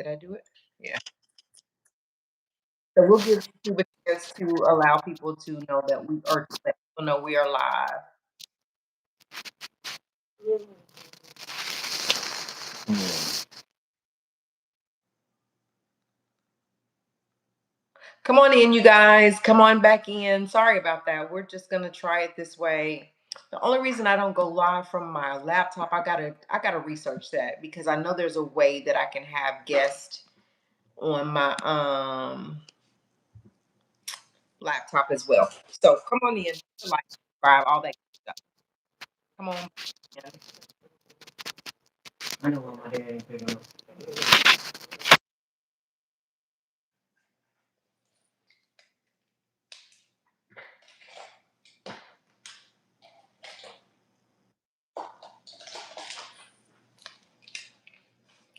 Did I do it? Yeah. So we'll give YouTube a chance to allow people to know that we are to let people know we are live. Come on in, you guys. Come on back in. Sorry about that. We're just gonna try it this way. The only reason I don't go live from my laptop, I gotta research that because I know there's a way that I can have guests on my laptop as well. So come on in, like, subscribe, all that stuff. Come on in. I don't want my hair anything else.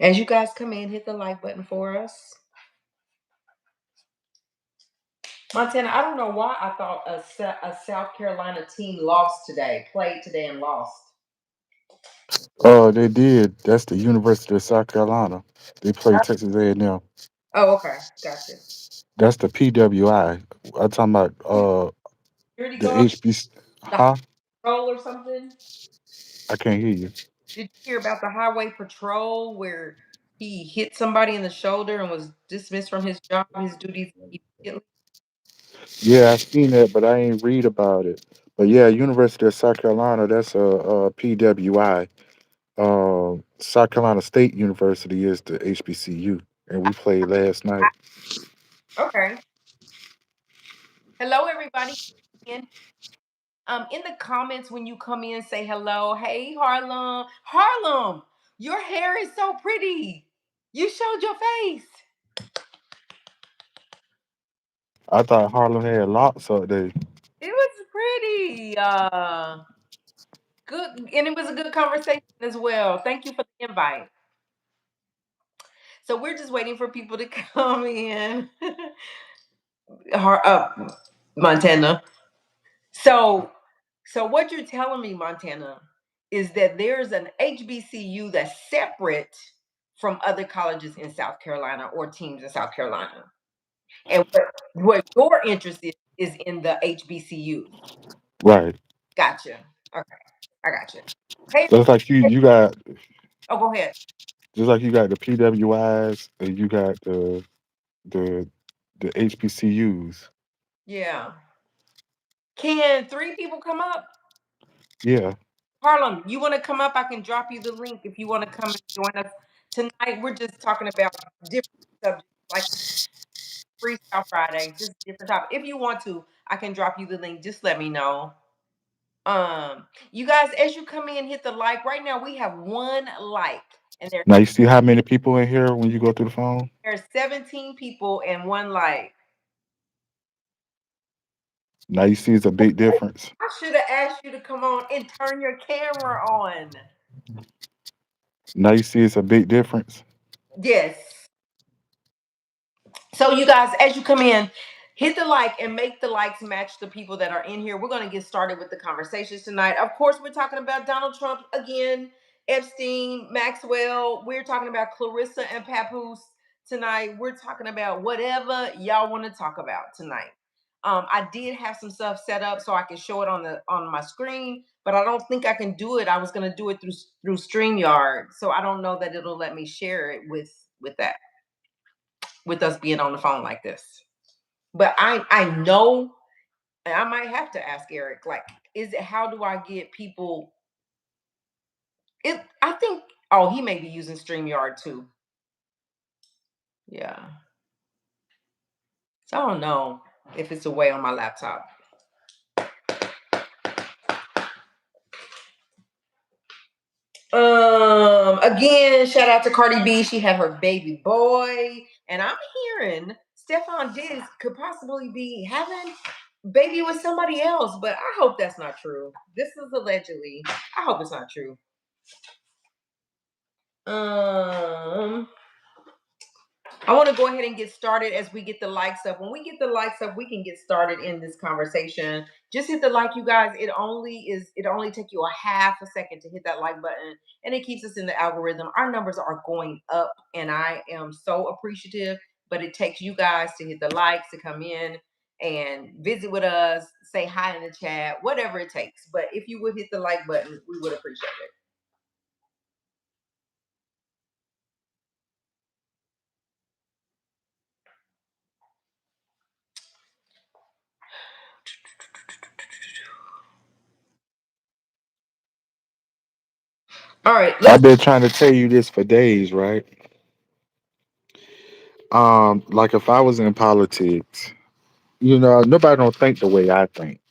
As you guys come in, hit the like button for us. Montana, I don't know why I thought a South Carolina team played today and lost. They did. That's the University of South Carolina. They played Texas A&M. Oh, okay. Gotcha. That's the PWI. I'm talking about Security the guard, HBC. the Huh? patrol or something? I can't hear you. Did you hear about the highway patrol where he hit somebody in the shoulder and was dismissed from his job, his duties immediately? Yeah, I seen that, but I ain't read about it. But yeah, University of South Carolina. That's a PWI. South Carolina State University is the HBCU, and we played last night. Okay. Hello, everybody. In the comments when you come in, say hello. Hey, Harlem. Harlem, your hair is so pretty. You showed your face. I thought Harlem had locks up there. It was pretty. Good, and it was a good conversation as well. Thank you for the invite. So we're just waiting for people to come in. Montana. So what you're telling me, Montana, is that there's an HBCU that's separate from other colleges in South Carolina or teams in South Carolina. And what your interest is in the HBCU. Right. Gotcha. Okay. I gotcha. Hey, Just like you got oh, go ahead. just like you got the PWIs and you got the the HBCUs. Yeah. Can 3 people come up? Yeah. Harlem, you want to come up? I can drop you the link if you want to come and join us tonight. We're just talking about different subjects, like Freestyle Friday, just different topics. If you want to, I can drop you the link. Just let me know. You guys, as you come in, hit the like. Right now, we have 1 like, and Now you see how many people in here when you go through the phone? there's 17 people and 1 like. Now you see it's a big difference. I should have asked you to come on and turn your camera on. Now you see it's a big difference. Yes. So you guys, as you come in, hit the like and make the likes match the people that are in here. We're going to get started with the conversations tonight. Of course, we're talking about Donald Trump again, Epstein, Maxwell. We're talking about Claressa and Papoose tonight. We're talking about whatever y'all want to talk about tonight. I did have some stuff set up so I can show it on my screen, but I don't think I can do it. I was going to do it through StreamYard, so I don't know that it'll let me share it with that, with us being on the phone like this. But I know, and I might have to ask Eric, like, is it, how do I get people? I think, oh, he may be using StreamYard too. Yeah. So I don't know if it's a way on my laptop. Again, shout out to Cardi B. She had her baby boy, and I'm hearing Stefan Diggs could possibly be having baby with somebody else, but I hope that's not true. This is allegedly. I hope it's not true. I want to go ahead and get started as we get the likes up. When we get the likes up, we can get started in this conversation. Just hit the like, you guys. It only take you a half a second to hit that like button, and it keeps us in the algorithm. Our numbers are going up, and I am so appreciative. But it takes you guys to hit the likes, to come in and visit with us, say hi in the chat, whatever it takes. But if you would hit the like button, we would appreciate it. All right, I've let's. been trying to tell you this for days, right? Like if I was in politics, nobody don't think the way I think,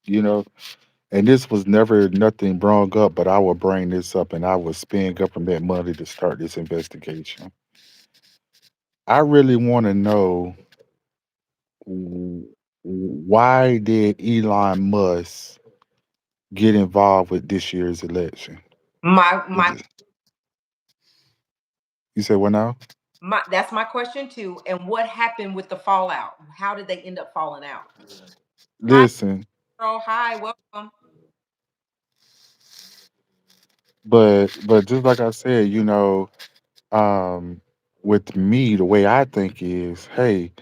and this was never nothing brought up, but I would bring this up and I would spend government money to start this investigation. I really want to know why did Elon Musk get involved with this year's election? My You said what now? that's my question too. And what happened with the fallout? How did they end up falling out? Hi, Listen, girl. Hi, welcome. but just like I said, um, with me, the way I think is, hey,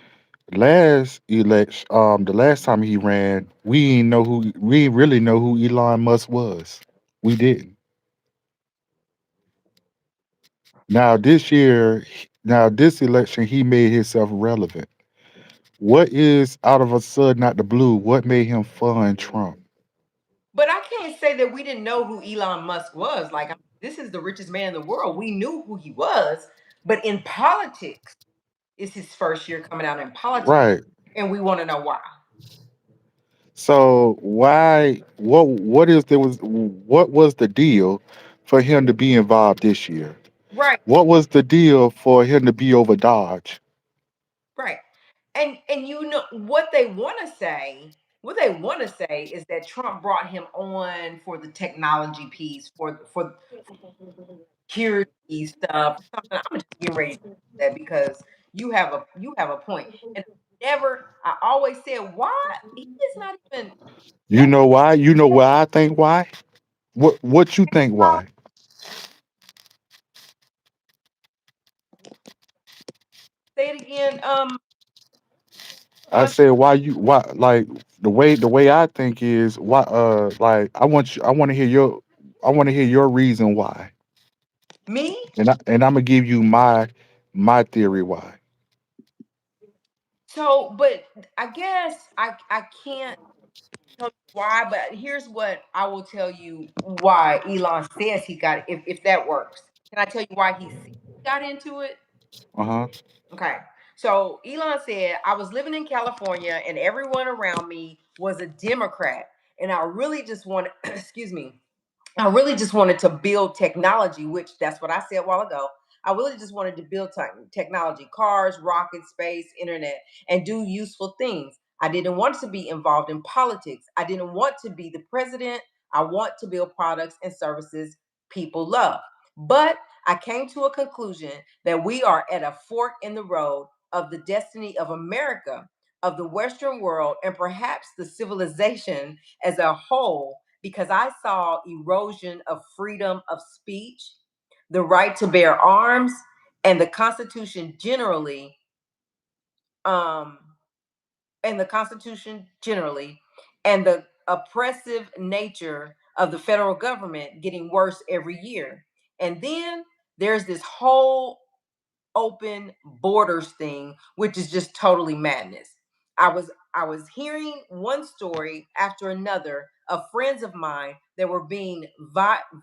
the last time he ran, we didn't really know who Elon Musk was. We didn't. Now this year, now this election, he made himself relevant. What is out of a sudden, out the blue? What made him fund Trump? But I can't say that we didn't know who Elon Musk was. Like, this is the richest man in the world. We knew who he was. But in politics, it's his first year coming out in politics, Right. and we want to know why. So why? What was the deal for him to be involved this year? Right, What was the deal for him to be over Dodge? right. And what they want to say. What they want to say is that Trump brought him on for the technology piece, for security stuff or something. I'm just getting ready to do that because you have a point. And I always said, why he is not even You that. know why? You know why I think why? What you think why? Say it again. I One said why like the way I think is why like I want to hear your reason why. me. And I'm gonna give you my theory why. So, but I guess I can't tell you why. But here's what I will tell you why Elon says he got it. If that works, can I tell you why he got into it? Uh-huh. Okay. So Elon said, I was living in California and everyone around me was a Democrat. And I really just wanted, excuse me, I really just wanted to build technology, which that's what I said a while ago. I really just wanted to build technology, cars, rockets, space, internet, and do useful things. I didn't want to be involved in politics. I didn't want to be the president. I want to build products and services people love. But I came to a conclusion that we are at a fork in the road of the destiny of America, of the Western world, and perhaps the civilization as a whole, because I saw erosion of freedom of speech, the right to bear arms, and the Constitution generally, um, and the oppressive nature of the federal government getting worse every year. And then there's this whole open borders thing, which is just totally madness. I was hearing one story after another of friends of mine that were being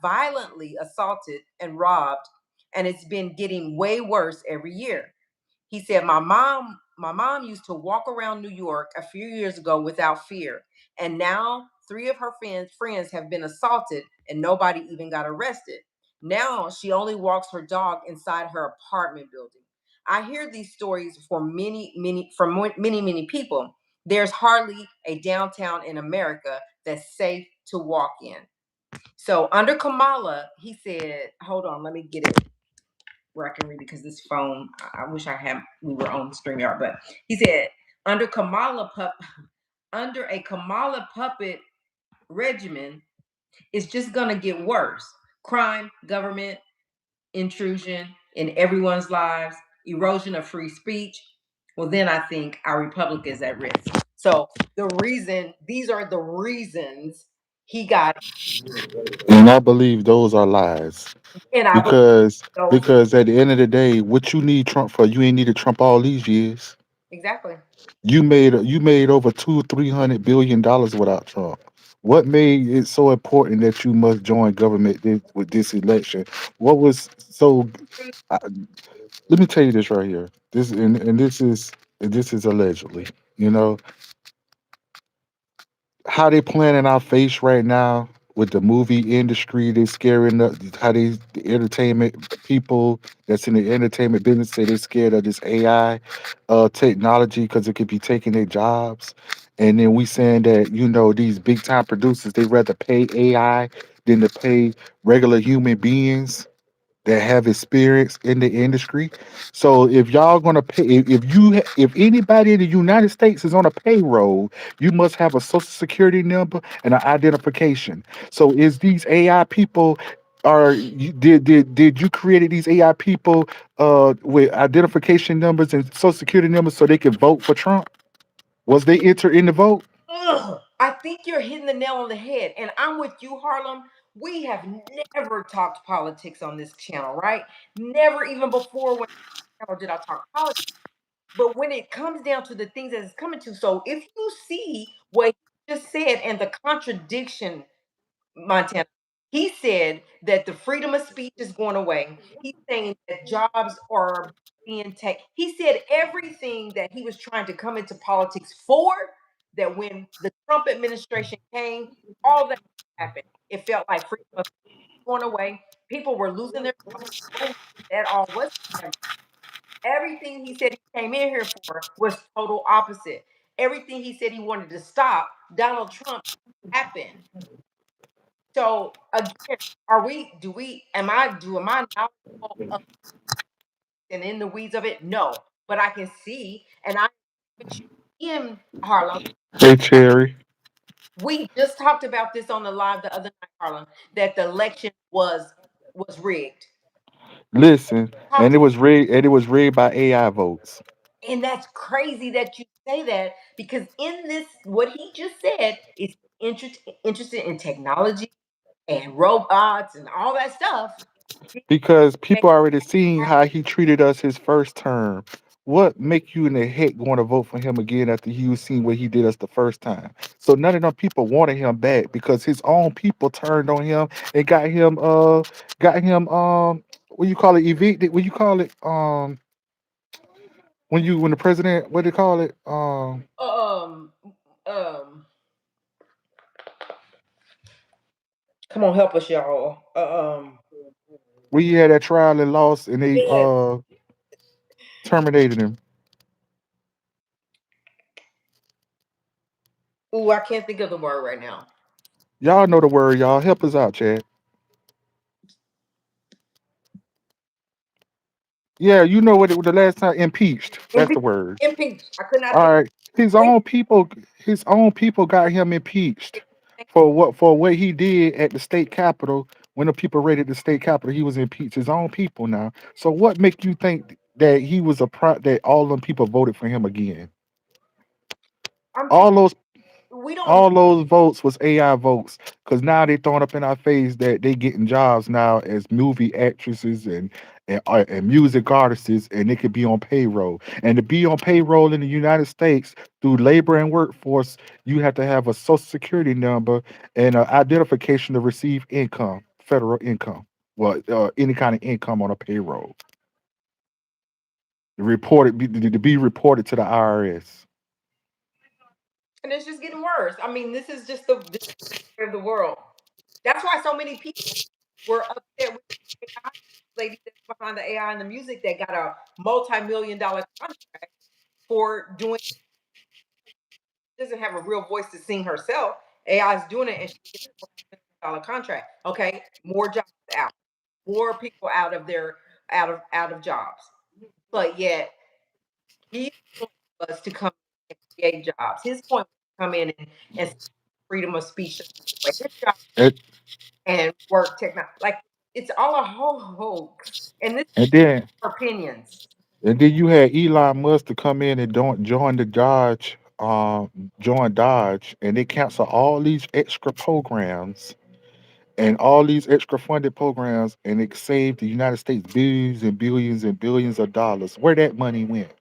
violently assaulted and robbed, and it's been getting way worse every year. He said, my mom used to walk around New York a few years ago without fear. And now three of her friends have been assaulted and nobody even got arrested. Now she only walks her dog inside her apartment building. I hear these stories from many people. There's hardly a downtown in America that's safe to walk in. So under Kamala, he said, hold on, let me get it. where I can read it because this phone. I wish I had. We were on Streamyard, but he said under under a Kamala puppet regimen, it's just gonna get worse. Crime, government intrusion in everyone's lives, erosion of free speech. Well, then I think our republic is at risk. So these are the reasons he got, And I believe those are lies. and I believe Because those are because at the end of the day, what you need Trump for, you ain't needed Trump all these years. exactly. You made over $200-300 billion without Trump. What made it so important that you must join government with this election? What was so? I, Let me tell you this right here. This is allegedly. You know how they playing in our face right now with the movie industry. They scaring how the entertainment people that's in the entertainment business say they're scared of this AI technology because it could be taking their jobs. And then we saying that these big time producers they rather pay AI than to pay regular human beings that have experience in the industry. So if y'all gonna pay, if anybody in the United States is on a payroll, you must have a social security number and an identification. So is these AI people? Did you created these AI people with identification numbers and social security numbers so they could vote for Trump? Was they enter in the vote? Ugh, I think you're hitting the nail on the head, and I'm with you, Harlem. We have never talked politics on this channel, right? Never, even before when did I talk politics. But when it comes down to the things that it's coming to, so if you see what he just said and the contradiction, Montana, he said that the freedom of speech is going away. He's saying that jobs are being taken. He said everything that he was trying to come into politics for, that when the Trump administration came, all that happened. It felt like freedom of speech was going away. People were losing their jobs. No, that all wasn't happening. Everything he said he came in here for was total opposite. Everything he said he wanted to stop, Donald Trump happened. So again, are we? Do we? Am I knowledgeable of and in the weeds of it? No, but I can see, and I with you in Harlem. Hey, Cherry. We just talked about this on the live the other night, Harlem, that the election was rigged. Listen, and Talked, it was rigged by AI votes. and that's crazy that you say that because in this, what he just said is interested in technology and robots and all that stuff. Because people already seen how he treated us his first term. What make you in the heck going to vote for him again after you seen what he did us the first time? So none of them people wanted him back because his own people turned on him and got him what you call it evicted? What you call it when the president what do you call it Um, um, come on, help us, y'all. when you had that trial and lost and they Yeah. terminated him. Ooh, I can't think of the word right now. Y'all know the word, y'all. Help us out, Chad. Yeah, you know what the last time impeached. That's the Impeach. word. Impeach. I could not All think. right. His own people got him impeached for what he did at the state capitol when the people raided the state capitol. He was impeached. His own people now. So what make you think that he was that all them people voted for him again? I'm telling All those you, we don't know. all those votes was AI votes because now they throwing up in our face that they getting jobs now as movie actresses and music artists and they could be on payroll. And to be on payroll in the United States through labor and workforce, you have to have a social security number and an identification to receive income, federal income. Well, any kind of income on a payroll. To be reported to the IRS. And it's just getting worse. I mean, this is just the of the world. That's why so many people were upset with the AI lady that's behind the AI and the music that got a multi-million dollar contract for doing doesn't have a real voice to sing herself. AI is doing it and she gets a $1 million contract. Okay, more jobs out, more people out of their out of jobs. But yet his point was to come and create jobs. His point was to come in and freedom of speech away his job And, and work technology. Like it's all a whole hoax. And this is and then opinions. and then you had Elon Musk to come in and don't join the join Dodge, and they cancel all these extra programs and all these extra funded programs, and it saved the United States billions and billions and billions of dollars. Where that money went?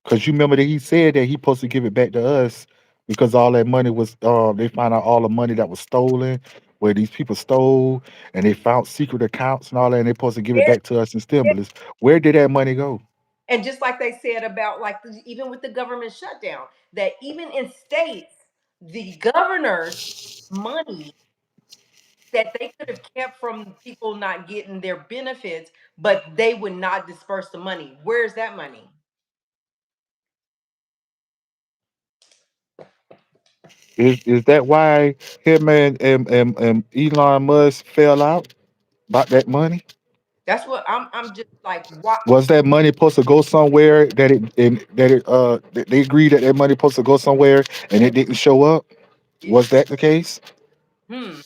Because you remember that he said that he supposed to give it back to us because all that money was they found out all the money that was stolen, where these people stole, and they found secret accounts and all that, and they supposed to give it Yeah, back to us in yeah. stimulus. Where did that money go? And just like they said about even with the government shutdown, that even in states, the governors money that they could have kept from people not getting their benefits, but they would not disperse the money. Where's that money? Is that why him and Elon Musk fell out about that money? That's what I'm just like, why? Was that money supposed to go somewhere that they agreed that that money supposed to go somewhere and it didn't show up? Was that the case? Hmm.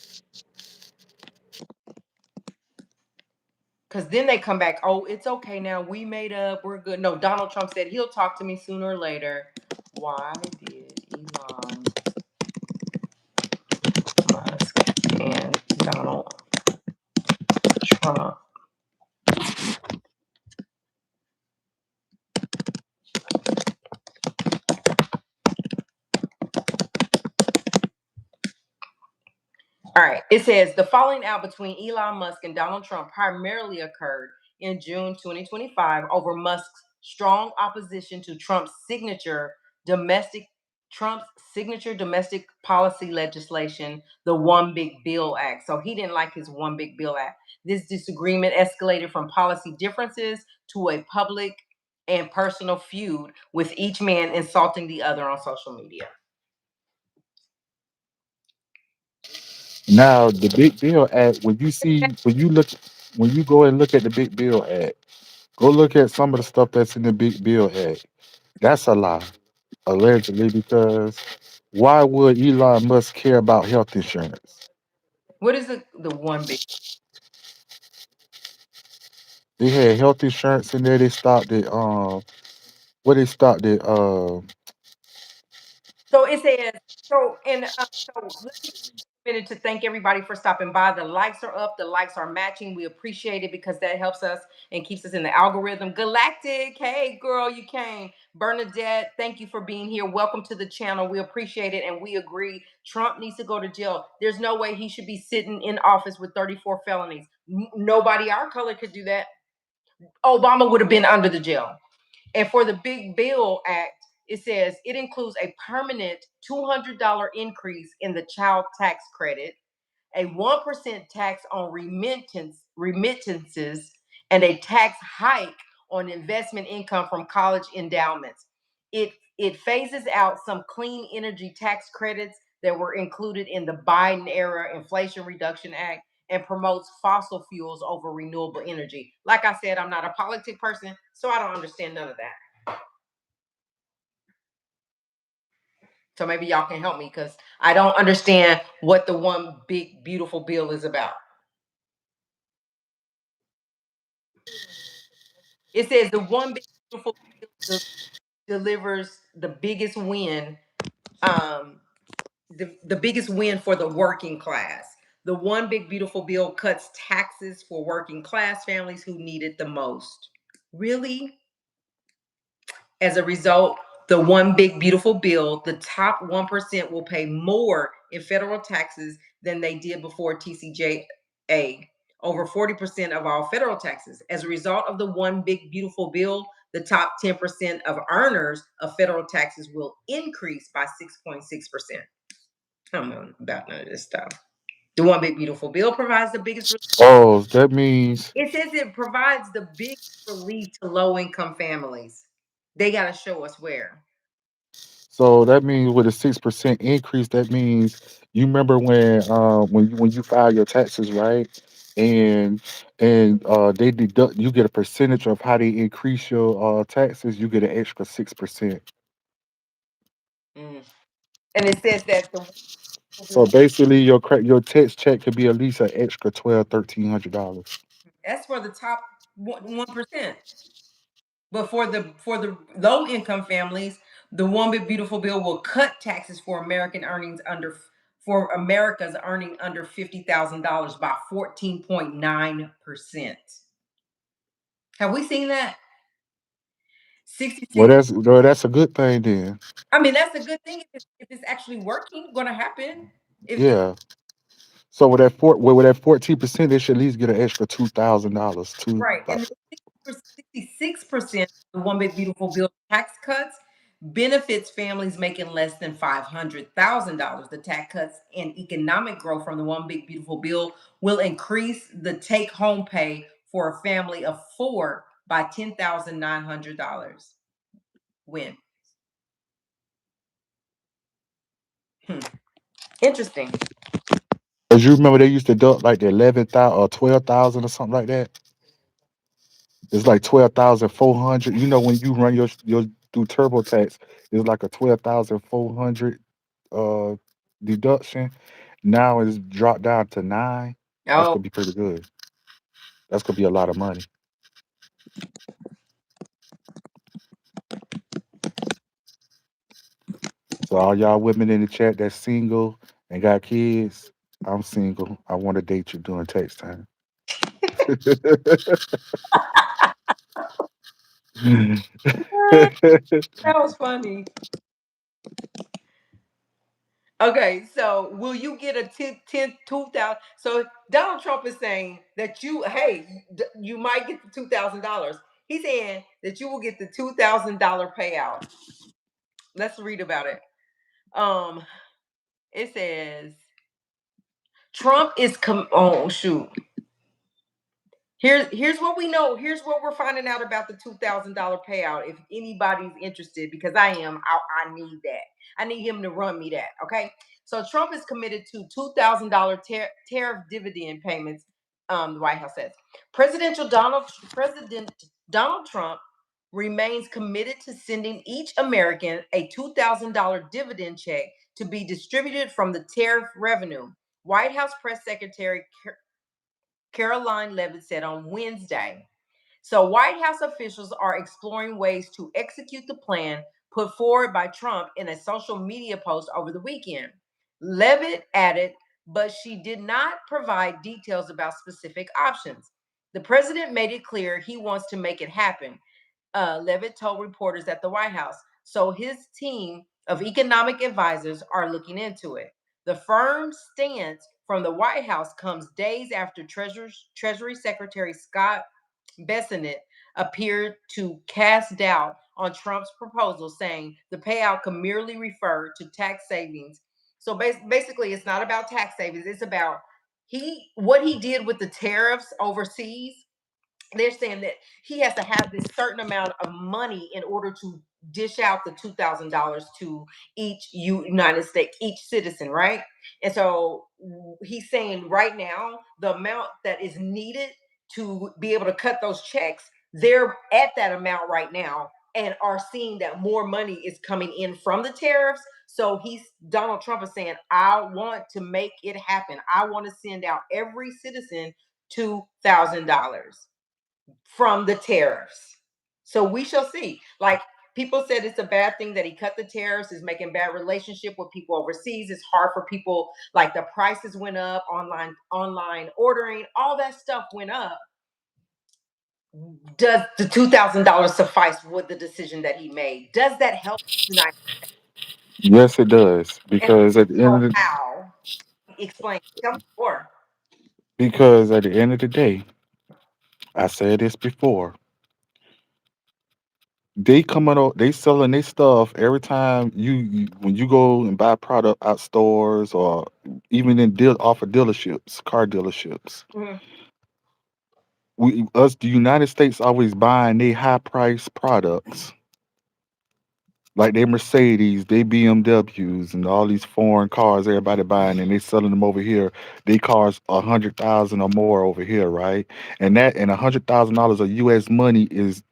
Because then they come back, oh, it's okay now. We made up. We're good. No, Donald Trump said he'll talk to me sooner or later. Why did Elon Musk and Donald Trump? All right. It says the falling out between Elon Musk and Donald Trump primarily occurred in June 2025 over Musk's strong opposition to domestic Trump's signature domestic policy legislation, the One Big Bill Act. So he didn't like his One Big Bill Act. This disagreement escalated from policy differences to a public and personal feud, with each man insulting the other on social media. Now the Big Bill Act, when you go and look at the Big Bill Act, go look at some of the stuff that's in the Big Bill Act. That's a lie, allegedly, because why would Elon Musk care about health insurance? What is the one big? They had health insurance in there. They stopped it. What they stopped it? So it says, so let me take a minute to thank everybody for stopping by. The likes are up, the likes are matching. We appreciate it because that helps us and keeps us in the algorithm. Galactic, hey girl, you came. Bernadette, thank you for being here. Welcome to the channel. We appreciate it and we agree. Trump needs to go to jail. There's no way he should be sitting in office with 34 felonies. Nobody our color could do that. Obama would have been under the jail. And for the Big Bill Act, it says it includes a permanent $200 increase in the child tax credit, a 1% tax on remittances, and a tax hike on investment income from college endowments. It phases out some clean energy tax credits that were included in the Biden era Inflation Reduction Act and promotes fossil fuels over renewable energy. Like I said, I'm not a politic person, so I don't understand none of that. So maybe y'all can help me because I don't understand what the one big beautiful bill is about. It says the one big beautiful bill delivers the biggest win, um, the biggest win for the working class. The one big beautiful bill cuts taxes for working class families who need it the most. Really? As a result, the one big beautiful bill, the top 1% will pay more in federal taxes than they did before TCJA, over 40% of all federal taxes. As a result of the one big beautiful bill, the top 10% of earners of federal taxes will increase by 6.6%. I don't know about none of this stuff. The one big beautiful bill provides the biggest Oh, that means it says it provides the big relief to low income families. They got to show us where. so that means with a 6% increase, that means you remember when you file your taxes, right? and they deduct. You get a percentage of how they increase your taxes. You get an extra 6%. Mm. And it says that the So basically, your tax check could be at least an extra 1,200, $1,300. that's for the top 1%. But for the low income families, the One Big Beautiful Bill will cut taxes for America's earning under $50,000 by 14.9%. Have we seen that? Well, 66. that's a good thing then. I mean, that's a good thing if it's actually working, going to happen. If Yeah. So with that 14%, they should at least get an extra $2,000. right, and the 66% of the One Big Beautiful Bill tax cuts benefits families making less than $500,000. The tax cuts and economic growth from the One Big Beautiful Bill will increase the take home pay for a family of four by $10,900. When? Hmm. Interesting. Cause you remember they used to duck like the 11,000 or 12,000 or something like that. It's like 12,400. You know when you run your through TurboTax, it's like a 12,400 uh deduction. Now it's dropped down to 9. That's Oh, gonna be pretty good. That's gonna be a lot of money. So all y'all women in the chat that's single and got kids, I'm single. I want to date you during tax time. that was funny. Okay, so will you get a 2,000? So Donald Trump is saying that you might get the $2,000. He's saying that you will get the $2,000 payout. Let's read about it. Um, it says Trump is oh shoot. Here's what we know. Here's what we're finding out about the $2,000 payout. If anybody's interested, because I am, I need that. I need him to run me that. Okay. So Trump is committed to $2,000 tariff dividend payments. The White House says President Donald Trump remains committed to sending each American a $2,000 dividend check to be distributed from the tariff revenue. White House Press Secretary Caroline Levitt said on Wednesday. So, White House officials are exploring ways to execute the plan put forward by Trump in a social media post over the weekend. Levitt added, but she did not provide details about specific options. The president made it clear he wants to make it happen, Levitt told reporters at the White House. So his team of economic advisors are looking into it. The firm's stance from the White House comes days after Treasury Secretary Scott Bessent appeared to cast doubt on Trump's proposal, saying the payout could merely refer to tax savings. So basically, it's not about tax savings. It's about what he did with the tariffs overseas. They're saying that he has to have this certain amount of money in order to dish out the $2,000 to each United States, each citizen, right? And so he's saying right now the amount that is needed to be able to cut those checks, they're at that amount right now and are seeing that more money is coming in from the tariffs. So Donald Trump is saying, I want to make it happen. I want to send out every citizen $2,000 from the tariffs. So we shall see. Like people said, it's a bad thing that he cut the tariffs, is making bad relationship with people overseas. It's hard for people, like the prices went up, online ordering, all that stuff went up. Does the $2,000 suffice with the decision that he made? Does that help United? Yes, it does. And I Because at the don't end know of the, how. Explain. Tell me more. because at the end of the day, I said this before. They coming out, they selling their stuff every time when you go and buy product out stores or even in off of dealerships, car dealerships. Mhm. The United States always buying they high price products Like they Mercedes, they BMWs, and all these foreign cars everybody buying, and they selling them over here. They cars 100,000 or more over here, right? And $100,000 of U.S. money is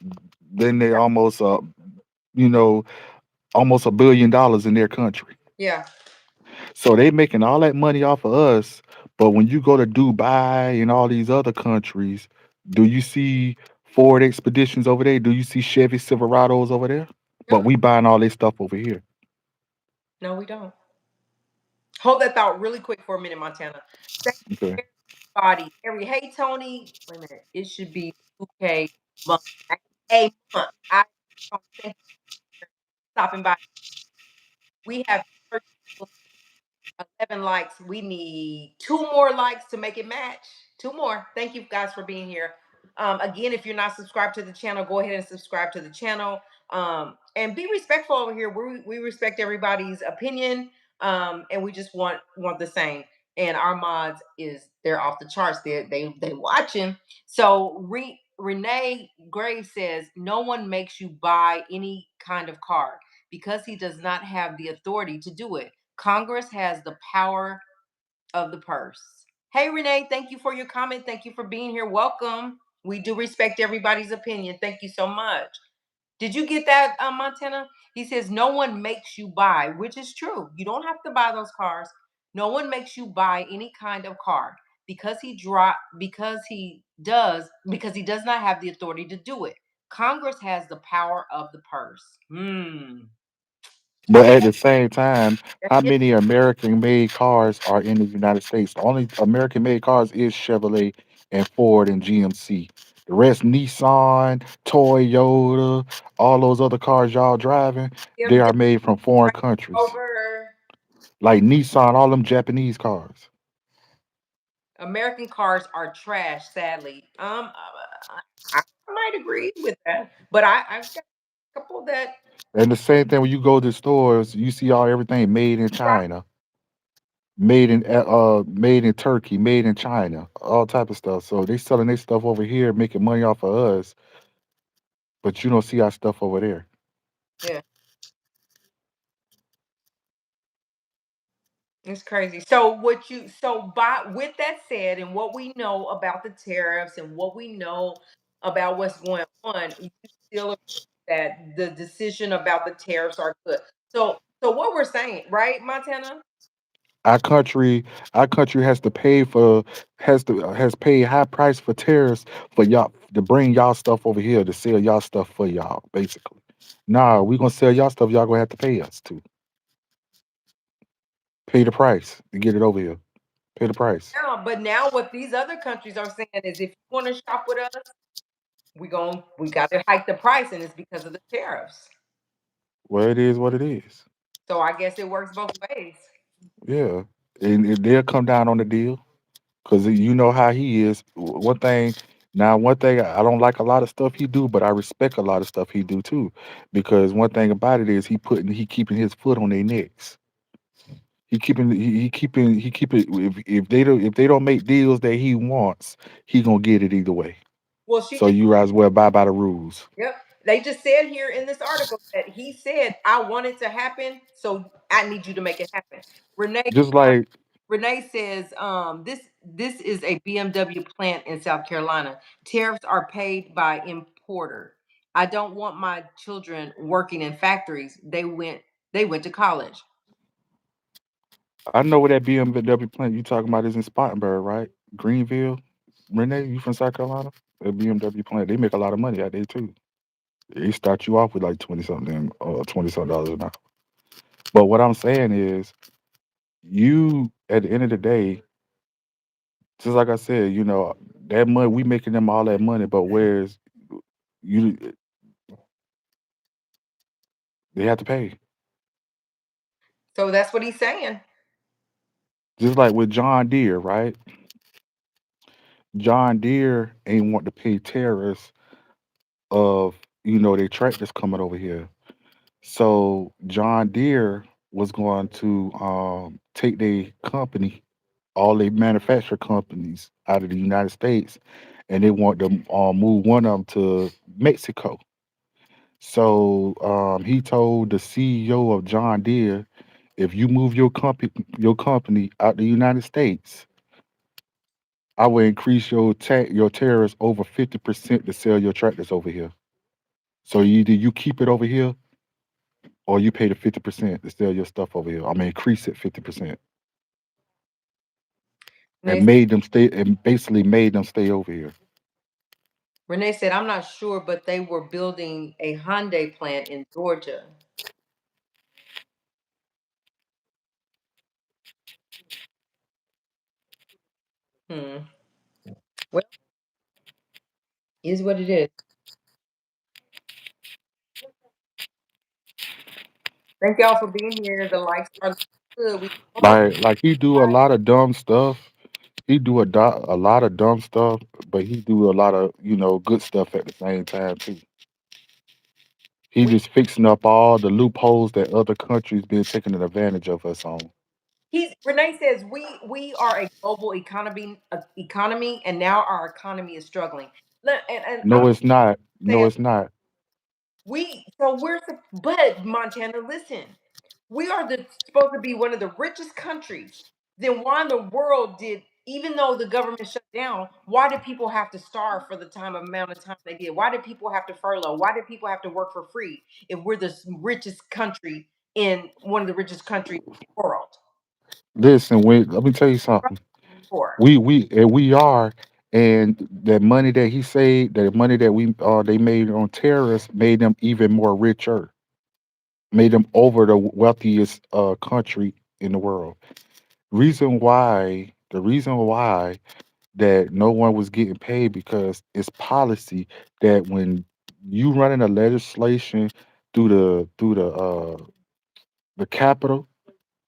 then they almost you know almost $1 billion in their country. Yeah. So they making all that money off of us. But when you go to Dubai and all these other countries, do you see Ford Expeditions over there? Do you see Chevy Silverados over there? But No, we buying all this stuff over here. no, we don't. Hold that thought really quick for a minute, Montana. Thank Okay. you, everybody. Hey, Tony. Wait a minute. It should be 2K month. A month. I don't thank you for stopping by. We have 11 likes. We need 2 more likes to make it match. 2 more. Thank you guys for being here. Again, if you're not subscribed to the channel, go ahead and subscribe to the channel. And be respectful over here. We respect everybody's opinion. And we just want the same. And our mods is they're off the charts. They watching. So Renee Graves says no one makes you buy any kind of car because he does not have the authority to do it. Congress has the power of the purse. Hey, Renee, thank you for your comment. Thank you for being here. Welcome. We do respect everybody's opinion. Thank you so much. Did you get that, Montana? He says, no one makes you buy, which is true. You don't have to buy those cars. No one makes you buy any kind of car because he does not have the authority to do it. Congress has the power of the purse. I But at the same time, how many American made cars are in the United States? The only American made cars is Chevrolet and Ford and GMC. The rest, Nissan, Toyota, all those other cars y'all driving, they are made from foreign countries. over. Like Nissan, all them Japanese cars. American cars are trash, sadly. I might agree with that, but I've got a couple that And the same thing when you go to stores, you see all everything made in right. China, made in Turkey, made in China, all type of stuff. So they selling their stuff over here, making money off of us, but you don't see our stuff over there. Yeah, it's crazy. So with that said, and what we know about the tariffs and what we know about what's going on, you still agree that the decision about the tariffs are good. So what we're saying, right, Montana? Our country, our country has to pay for has paid high price for tariffs for y'all to bring y'all stuff over here to sell y'all stuff for y'all, basically. Nah, we gonna sell y'all stuff. Y'all gonna have to pay us to pay the price to get it over here. Pay the price. But now what these other countries are saying is if you want to shop with us, we got to hike the price, and it's because of the tariffs. Well, it is what it is. So I guess it works both ways. Yeah, and they'll come down on the deal because you know how he is. One thing I don't like a lot of stuff he do, but I respect a lot of stuff he do too, because one thing about it is he keeping his foot on their necks. He keeping if they don't make deals that he wants, he gonna get it either way. Well, she So just you guys well abide by the rules. Yep. They just said here in this article that he said, "I want it to happen, so I need you to make it happen." Renee Just uh, like Renee says, this is a BMW plant in South Carolina. Tariffs are paid by importer. I don't want my children working in factories. They went to college. I know where that BMW plant you talking about is in Spartanburg, right? Greenville. Renee, you from South Carolina? That BMW plant, they make a lot of money out there too. They start you off with like 20 something dollars an hour. But what I'm saying is, you at the end of the day, just like I said, that money we making them all that money, but where's you they have to pay. So that's what he's saying. Just like with John Deere, right? John Deere ain't want to pay tariffs of their tractors coming over here. So John Deere was going to take their company, all their manufacturer companies out of the United States, and they want to move one of them to Mexico. So he told the CEO of John Deere, if you move your company out the United States, I will increase your tariffs over 50% to sell your tractors over here. So either you keep it over here or you pay the 50% to sell your stuff over here. I'm gonna increase it 50% and Renee, basically made them stay over here. Renee said, I'm not sure, but they were building a Hyundai plant in Georgia. Hmm. Well, is what it is. Thank y'all for being here. The likes are good. We almost Like he do a lot of dumb stuff. He do a lot of dumb stuff, but he do a lot of good stuff at the same time too. He we just fixing up all the loopholes that other countries been taking advantage of us on. he's Renee says we are a global economy, and now our economy is struggling. And I'm No, it's not. No, saying it's not. but Montana, listen, we are supposed to be one of the richest countries. Then why in the world did, even though the government shut down, why did people have to starve for the amount of time they did? Why did people have to furlough? Why did people have to work for free if we're the richest country in one of the richest countries in the world? Listen, let me tell you something. For We are, and that money that he saved, that money that they made on terrorists, made them even more richer, made them over the wealthiest country in the world. The reason why that no one was getting paid because it's policy that when you running a legislation through the Capitol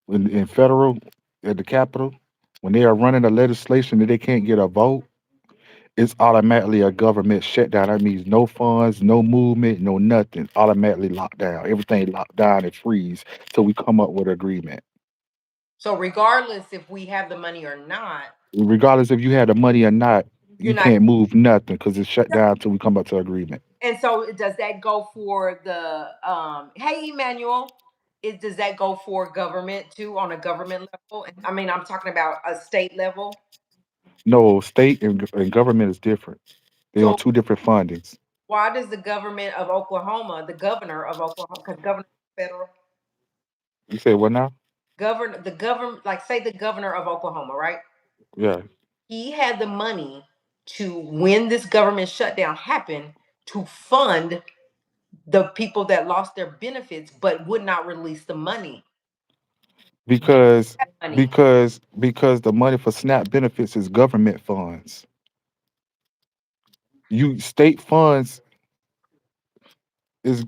in federal at the Capitol, when they are running a legislation that they can't get a vote, it's automatically a government shutdown. That means no funds, no movement, no nothing. Automatically locked down. Everything locked down and freeze till we come up with an agreement. so regardless if we have the money or not, Regardless if you had the money or not, you're you not. can't move nothing because it's shut down till we come up to agreement. And so does that go for the hey Emmanuel? Does that go for government too on a government level? And I mean I'm talking about a state level. No, state and government is different. They on So two different fundings. why does the government of Oklahoma, the governor of Oklahoma, because governor is federal, You say what now? the government, like say the governor of Oklahoma, right? Yeah, He had the money to, when this government shutdown happened, to fund the people that lost their benefits but would not release the money. They because have money. because the money for SNAP benefits is government funds. You state funds is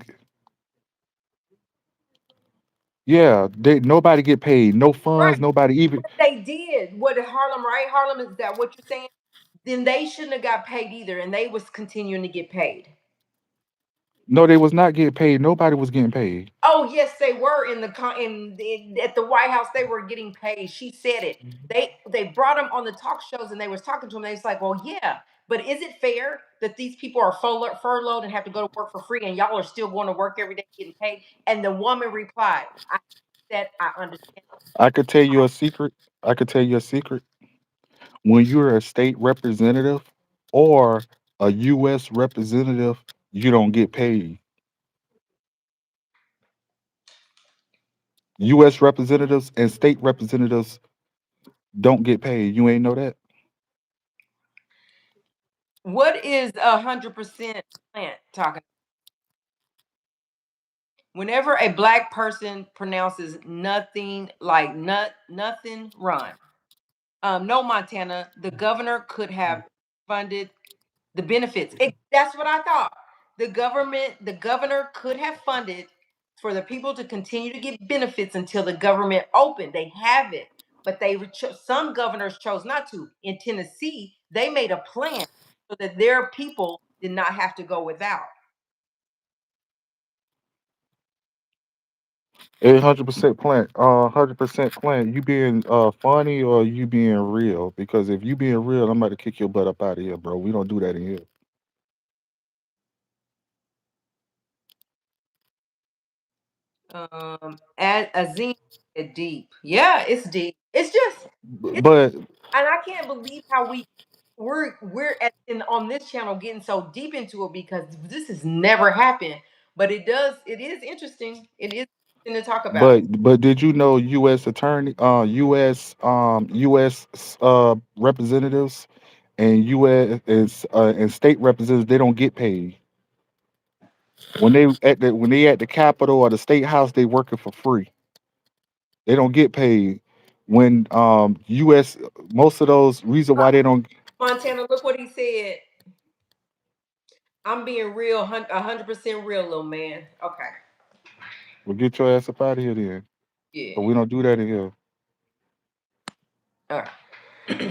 yeah. They nobody get paid. No Right. funds. Nobody even. What they did, what did Harlem, right? Harlem, is that what you're saying? Then they shouldn't have got paid either, and they was continuing to get paid. No, they was not getting paid. Nobody was getting paid. Oh yes, they were in at the White House. They were getting paid. She said it. They brought them on the talk shows, and they was talking to them. They was like, "Well, yeah, but is it fair that these people are furloughed and have to go to work for free, and y'all are still going to work every day getting paid?" And the woman replied, "I said I understand." I could tell you a secret. I could tell you a secret. When you're a state representative or a U.S. representative, you don't get paid. U.S. representatives and state representatives don't get paid. You ain't know that? What is 100% plant talking? Whenever a black person pronounces nothing like nothing run. No, Montana, the governor could have funded the benefits. That's what I thought. The governor could have funded for the people to continue to get benefits until the government opened. They have it, but some governors chose not to. In Tennessee, they made a plan so that their people did not have to go without. 100% plant. 100% plant. You being funny or you being real? Because if you being real, I'm about to kick your butt up out of here, bro. We don't do that in here. At Azim said deep. Yeah, it's deep. It's just it's But and I can't believe how we're at in on this channel getting so deep into it because this has never happened. But it is interesting. It is interesting to talk about. but did you know U.S. attorney, U.S. representatives and U.S. And state representatives, they don't get paid when they at the Capitol or the State House. They working for free. They don't get paid. When U.S. most of those reason why they don't. Montana, look what he said. I'm being real, 100% real, little man. Okay. Well, get your ass up out of here then. But Yeah. we don't do that in here. All right.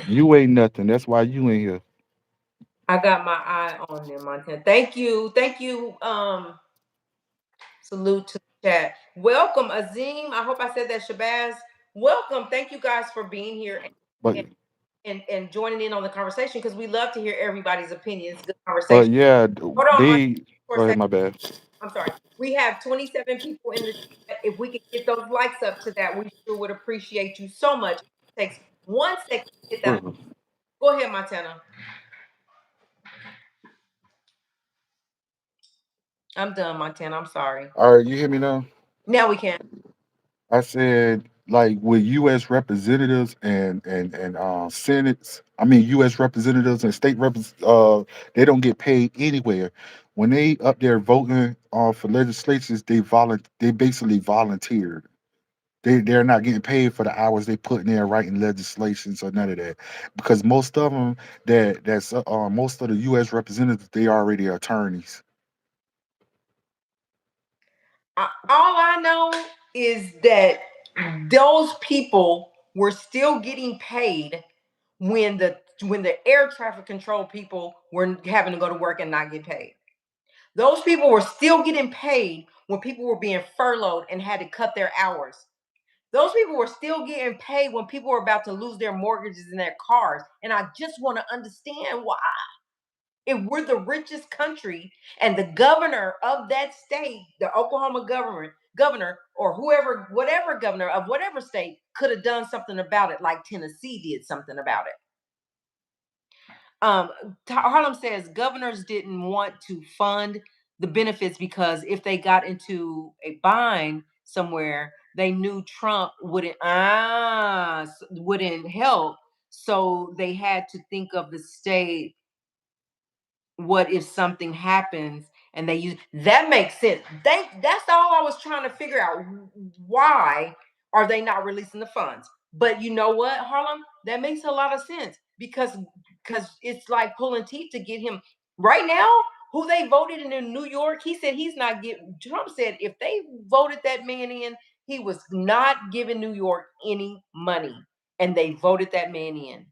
You ain't nothing. That's why you ain't here. I got my eye on them, Montana. Thank you. Thank you. Salute to the chat. Welcome, Azim. I hope I said that, Shabazz. Welcome. Thank you guys for being here But and, and joining in on the conversation because we love to hear everybody's opinions. Good but conversation. yeah, Hold on, Montana, they for a go ahead. second. My bad. I'm sorry. We have 27 people in the chat. If we could get those likes up to that, we sure would appreciate you so much. It takes 1 second to hit that. Go ahead, Montana. I'm done, Montana. I'm sorry. All right, you hear me now? Now we can. I said like with U.S. representatives and senates. I mean U.S. representatives and state they don't get paid anywhere. When they up there voting for legislatures, they basically volunteered. They're not getting paid for the hours they put in there writing legislations or none of that, because most of them most of the U.S. representatives, they already attorneys. All I know is that those people were still getting paid when the air traffic control people were having to go to work and not get paid. Those people were still getting paid when people were being furloughed and had to cut their hours. Those people were still getting paid when people were about to lose their mortgages and their cars. And I just want to understand why. If we're the richest country and the governor of that state, the Oklahoma governor, or whoever, whatever governor of whatever state could have done something about it, like Tennessee did something about it. Um, Harlem says governors didn't want to fund the benefits because if they got into a bind somewhere, they knew Trump wouldn't help. So they had to think of the state. What if something happens and they use that makes sense. That's all I was trying to figure out. Why are they not releasing the funds? But you know what, Harlem? That makes a lot of sense because it's like pulling teeth to get him right now. Who they voted in New York, he said he's not getting. Trump said if they voted that man in, he was not giving New York any money, and they voted that man in.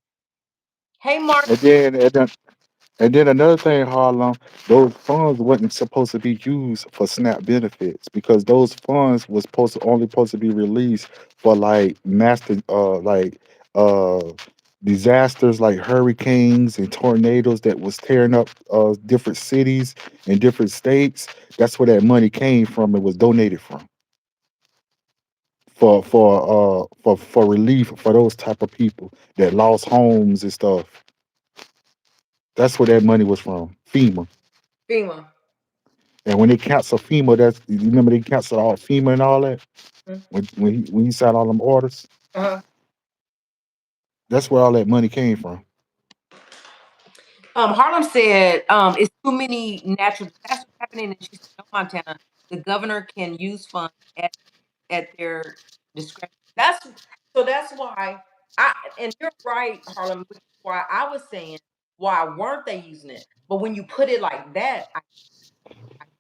Hey, Mark. And then another thing, Harlem, those funds wasn't supposed to be used for SNAP benefits, because those funds was supposed to be released for like uh disasters like hurricanes and tornadoes that was tearing up different cities and different states. That's where that money came from. It was donated from for relief for those type of people that lost homes and stuff. That's where that money was from, FEMA. FEMA. And when they cancel FEMA, that's you remember they canceled all FEMA and all that when he signed all them orders. Uh-huh. That's where all that money came from. Harlem said it's too many natural disasters happening, and she said, "No, Montana, the governor can use funds at their discretion." That's why and you're right, Harlem. Which is why I was saying why weren't they using it? But when you put it like that, I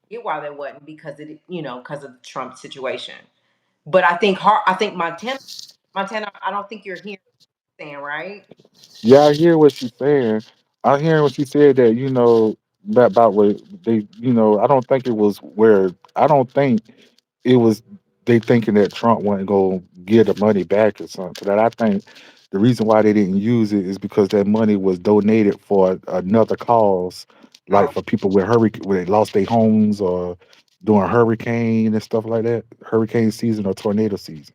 get why they wasn't because because of the Trump situation. But I think Montana, I don't think you're hearing what I'm saying, right? Yeah, I hear what she's saying. I hear what she said that about what they I don't think it was where I don't think it was they thinking that Trump wasn't gonna give the money back or something. That I think the reason why they didn't use it is because that money was donated for another cause, like Oh, for people with hurricane where they lost their homes or during hurricane and stuff like that, hurricane season or tornado season.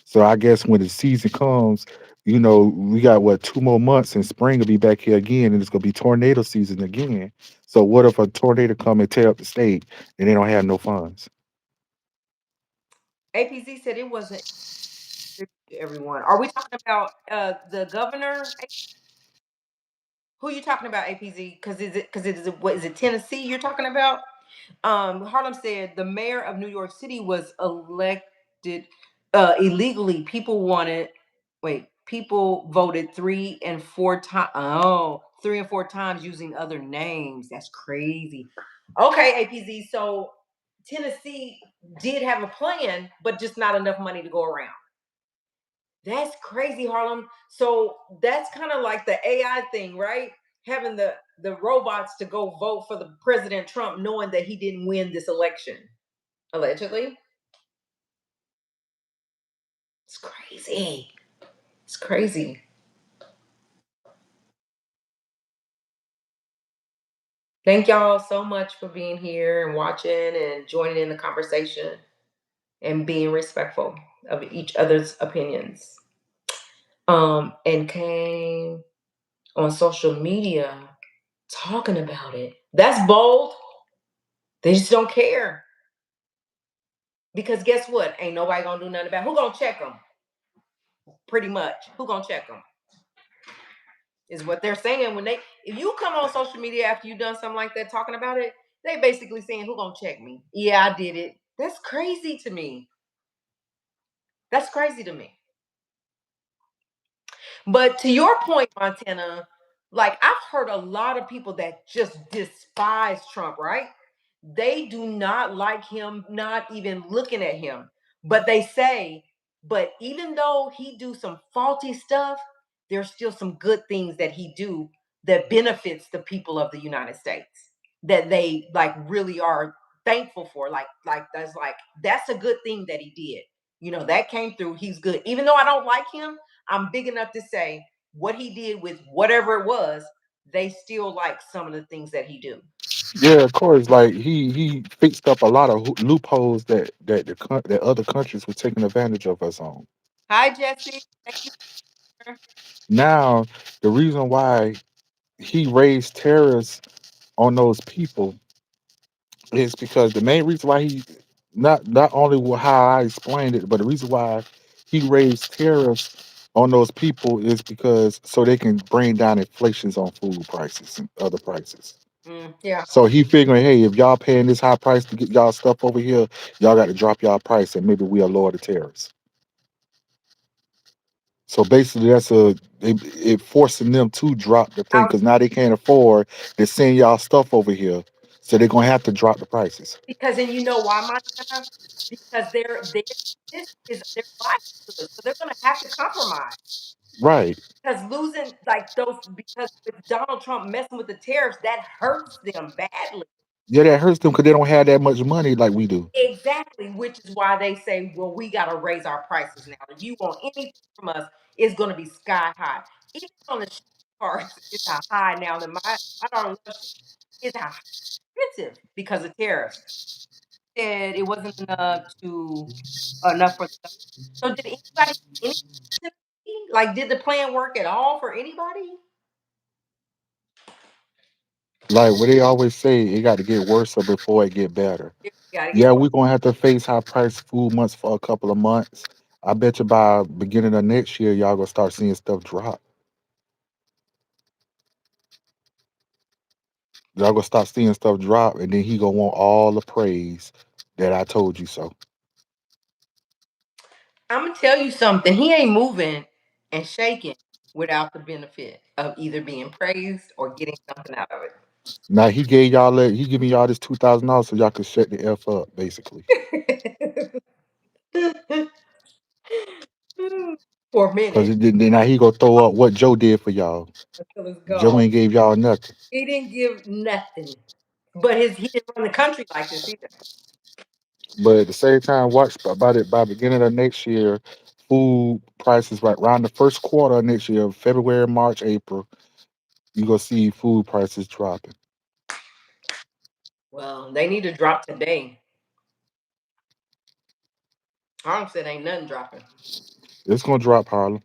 So I guess when the season comes, we got what 2 more months and spring will be back here again, and it's gonna be tornado season again. So what if a tornado come and tear up the state and they don't have no funds? APZ said it wasn't everyone. Are we talking about the governor? Who are you talking about, APZ? What is it, Tennessee you're talking about? Harlem said the mayor of New York City was elected illegally. People voted 3 and 4 times. Oh, 3 and 4 times using other names. That's crazy. Okay, APZ. So Tennessee did have a plan, but just not enough money to go around. That's crazy, Harlem. So that's kind of like the AI thing, right? Having the robots to go vote for the President Trump, knowing that he didn't win this election, allegedly. It's crazy. It's crazy. Thank y'all so much for being here and watching and joining in the conversation and being respectful of each other's opinions. And came on social media talking about it. That's bold. They just don't care. Because guess what? Ain't nobody gonna do nothing about it. Who gonna check them? Pretty much. Who gonna check them? Is what they're saying when if you come on social media after you've done something like that talking about it, they basically saying, who gonna check me? Yeah, I did it. That's crazy to me. That's crazy to me. But to your point, Montana, like I've heard a lot of people that just despise Trump, right? They do not like him, not even looking at him. But they say, but even though he do some faulty stuff, there's still some good things that he do that benefits the people of the United States that they like really are thankful for. That's a good thing that he did. That came through. He's good. Even though I don't like him, I'm big enough to say what he did with whatever it was, they still like some of the things that he do. Yeah, of course. Like he fixed up a lot of loopholes that other countries were taking advantage of us on. Hi, Jesse. Thank you. Now the reason why he raised tariffs on those people is because the main reason why he not only how I explained it, but the reason why he raised tariffs on those people is because so they can bring down inflations on food prices and other prices. Yeah. So he figuring, hey, if y'all paying this high price to get y'all stuff over here, y'all got to drop y'all price, and maybe we'll lower the tariffs. So basically, it forcing them to drop the thing I was because now they can't afford to send y'all stuff over here, so they're gonna have to drop the prices. because and you know why, Montana? Because this is their livelihood, so they're gonna have to compromise. Right. Because losing like those because with Donald Trump messing with the tariffs, that hurts them badly. Yeah, that hurts them because they don't have that much money like we do. Exactly, which is why they say, well, we got to raise our prices now. If you want anything from us, it's going to be sky high. Even on the shipping cards, it's a high now. That my daughter loves shipping, it's a expensive because of tariffs. Said it wasn't enough for the. So did anybody any like did the plan work at all for anybody? Like what they always say, it got to get worse before it get better. You got to get Yeah, we're gonna have to face high price food months for a couple of months. I bet you by beginning of next year, y'all gonna start seeing stuff drop. Y'all gonna start seeing stuff drop, and then he gonna want all the praise that I told you so. I'm gonna tell you something. He ain't moving and shaking without the benefit of either being praised or getting something out of Now he giving y'all this $2,000 so y'all can shut the f up, basically. it. For a Cause minute then now he gonna throw up what Joe did for y'all. until it's Joe gone. ain't gave y'all nothing. He didn't give nothing, but he didn't run the country like this either. But at the same time, watch about it by beginning of next year, food prices right around the first quarter of next year, February, March, April, you gonna see food prices dropping. Well, they need to drop today. Harlem said ain't nothing dropping. It's gonna drop, Harlem,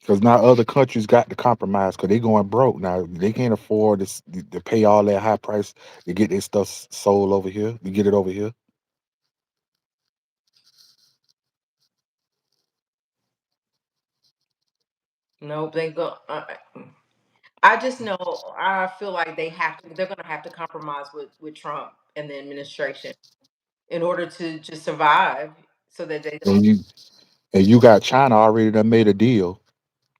because now other countries got to compromise because they going broke now. They can't afford to pay all that high price to get their stuff sold over here. To get it over here. Nope, they go. I just know. I feel like they have to. They're gonna have to compromise with Trump and the administration in order to just survive, so that they don't. And you got China already done made a deal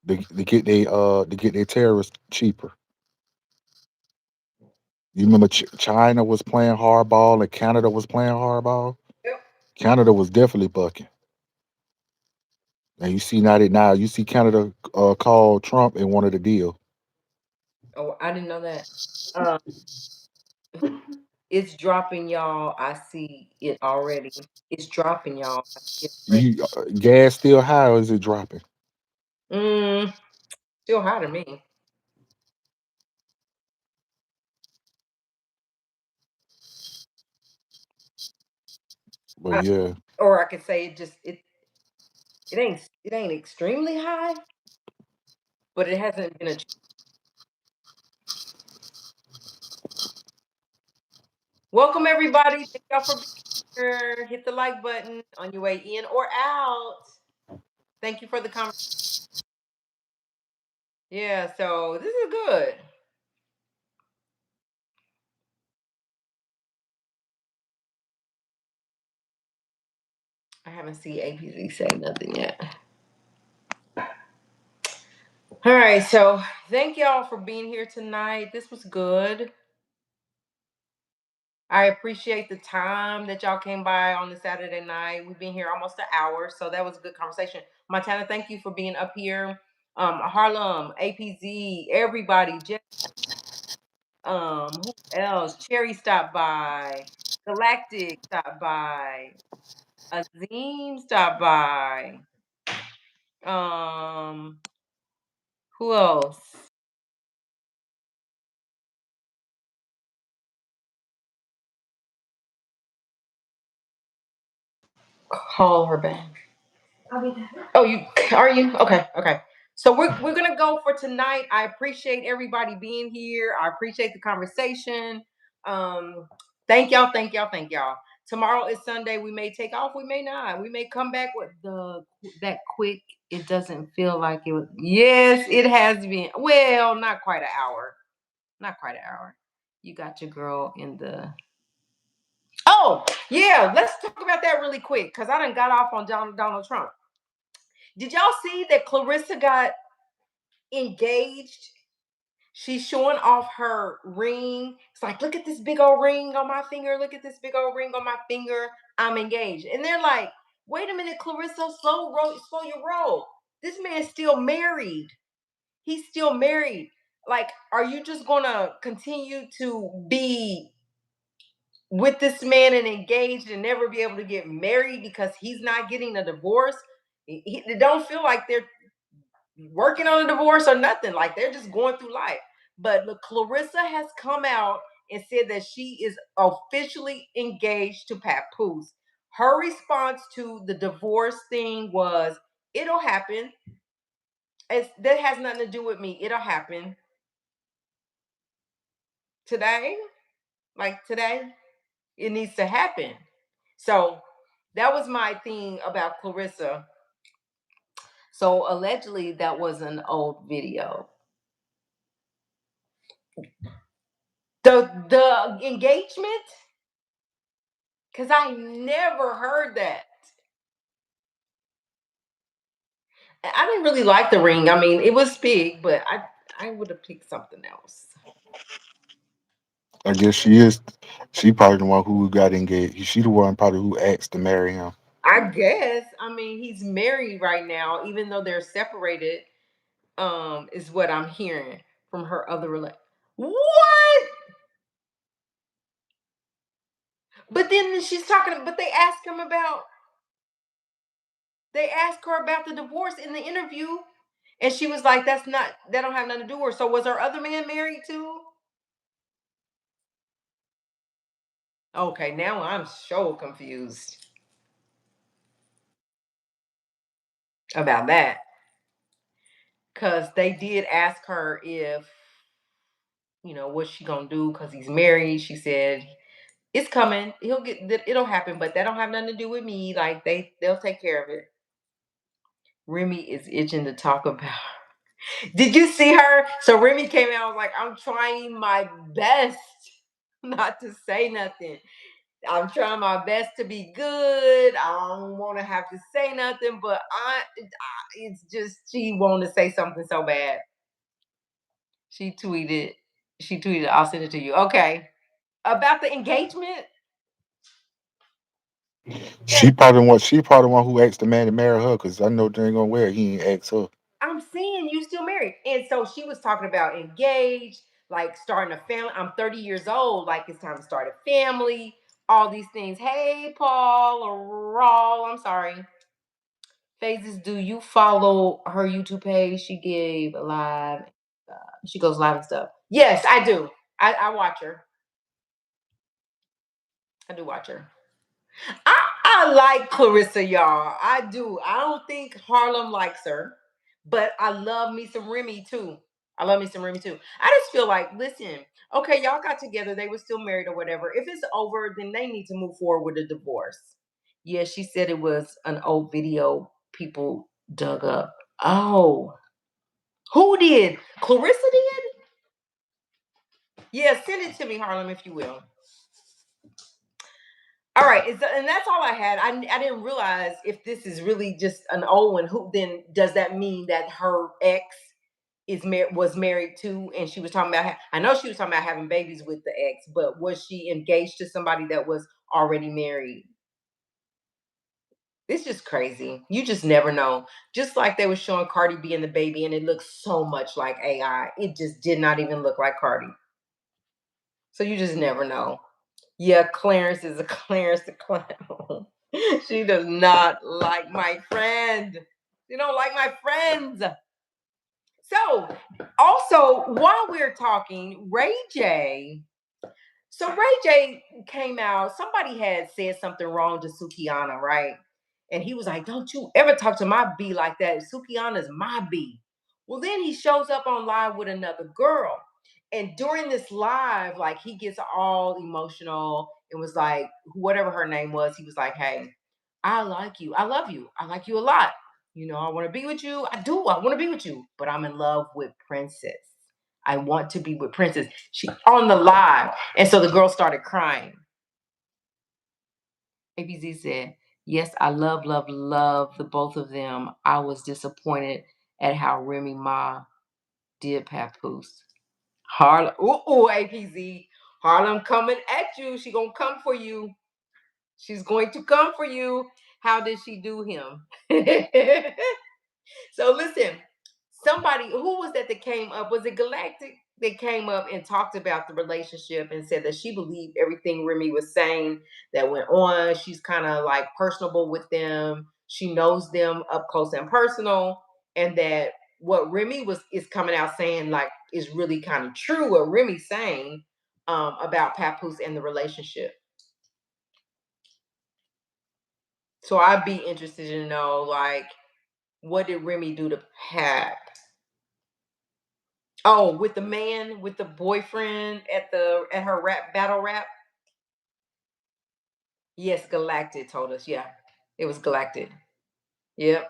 to get their terrorists cheaper. You remember China was playing hardball and Canada was playing hardball. Yep. Canada was definitely bucking. And you see now you see Canada call Trump and wanted a deal. Oh, I didn't know that. Um, it's dropping, y'all. I see it already. It's dropping, y'all. I see it already. Gas still high or is it dropping? Mm, still high to me. But yeah, Or I could say it ain't extremely high, but it hasn't been a. Welcome everybody. Thank y'all for being here. Hit the like button on your way in or out. Thank you for the conversation. Yeah, so this is good. I haven't seen APZ say nothing yet. All right, so thank y'all for being here tonight. This was good. I appreciate the time that y'all came by on the Saturday night. We've been here almost an hour, so that was a good conversation. Montana, thank you for being up here. Harlem, APZ, everybody, who else? Cherry stopped by. Galactic stopped by. Azim stopped by. Um, who else? Call her back. Oh, you are you? Okay, okay. So we're gonna go for tonight. I appreciate everybody being here. I appreciate the conversation. Um, thank y'all, thank y'all, thank y'all. Tomorrow is Sunday. We may take off, we may not. We may come back with that quick. It doesn't feel like it was. Yes, it has been. Well, not quite an hour. Not quite an hour. You got your girl in the. Oh yeah, let's talk about that really quick because I done got off on Donald Trump. Did y'all see that Clarissa got engaged? She's showing off her ring. It's like, look at this big old ring on my finger. Look at this big old ring on my finger. I'm engaged. And they're like, wait a minute, Clarissa, slow your roll. This man's still married. He's still married. Like, are you just gonna continue to be with this man and engaged and never be able to get married because he's not getting a divorce? It don't feel like they're working on a divorce or nothing. Like they're just going through life. But look, Clarissa has come out and said that she is officially engaged to Papoose. Her response to the divorce thing was, "It'll happen. That has nothing to do with me. It'll happen today. Like today, it needs to happen." So that was my thing about Clarissa. So allegedly, that was an old video. The engagement, because I never heard that. I didn't really like the ring. I mean, it was big, but I would have picked something else. I guess she is. She probably the one who got engaged. She the one probably who asked to marry him. I guess. I mean, he's married right now, even though they're separated. Is what I'm hearing from her other What? But then she's talking. But they asked her about the divorce in the interview, and she was like, "That's not. That don't have nothing to do with her." So was her other man married too? Okay, now I'm so confused. about that. Because they did ask her if, what's she gonna do because he's married. She said, it's coming. It'll happen, but that don't have nothing to do with me. Like they'll take care of it. Remy is itching to talk about. Did you see her? So Remy came out, was like, I'm trying my best not to say nothing. I'm trying my best to be good. I don't want to have to say nothing, but it's just she wanted to say something so bad. She tweeted, I'll send it to you. Okay. About the engagement. She probably one who asked the man to marry her because I know they ain't gonna wear it. He ain't asked her. I'm seeing you still married. And so she was talking about engaged, like starting a family. I'm 30 years old, like it's time to start a family, all these things. Hey, Paul or Raw, I'm sorry. Phases, do you follow her YouTube page? She gave a live, she goes live and stuff. Yes, I do. I watch her. I do watch her. I like Claressa, y'all. I do. I don't think Harlem likes her, but I love me some Remy too. I love me some Remy too. I just feel like, listen, okay, y'all got together, they were still married or whatever. If it's over, then they need to move forward with a divorce. Yeah, she said it was an old video people dug up. Oh, who did? Claressa did? Yeah, send it to me, Harlem, if you will. All right, and that's all I had. I didn't realize if this is really just an old one. Who then does that mean that her ex was married to, and she was talking about? I know she was talking about having babies with the ex, but was she engaged to somebody that was already married? It's just crazy. You just never know. Just like they were showing Cardi B and the baby, and it looks so much like AI. It just did not even look like Cardi. So you just never know. Yeah, Clarence is a Clarence the clown. She does not like my friend. She don't like my friends. So, also, while we're talking, Ray J. So Ray J came out. Somebody had said something wrong to Sukiana, right? And he was like, "Don't you ever talk to my B like that. Sukiana's my B." Well, then he shows up on live with another girl. And during this live, like he gets all emotional and was like, whatever her name was, he was like, "Hey, I like you. I love you. I like you a lot. I want to be with you. I do. I want to be with you. But I'm in love with Princess. I want to be with Princess." She on the live. And so the girl started crying. ABZ said, "Yes, I love, love, love the both of them. I was disappointed at how Remy Ma did Papoose." Harlem, ooh, APZ. Harlem coming at you. She gonna come for you. She's going to come for you. How did she do him? So listen, somebody who was that came up? Was it Galactic that came up and talked about the relationship and said that she believed everything Remy was saying that went on. She's kind of like personable with them. She knows them up close and personal, and that what Remy is coming out saying like is really kind of true. What Remy's saying about Papoose and the relationship. So I'd be interested to know like what did Remy do to Pat? Oh, with the man, with the boyfriend at her rap battle rap. Yes, Galactic told us. Yeah, it was Galactic. Yep.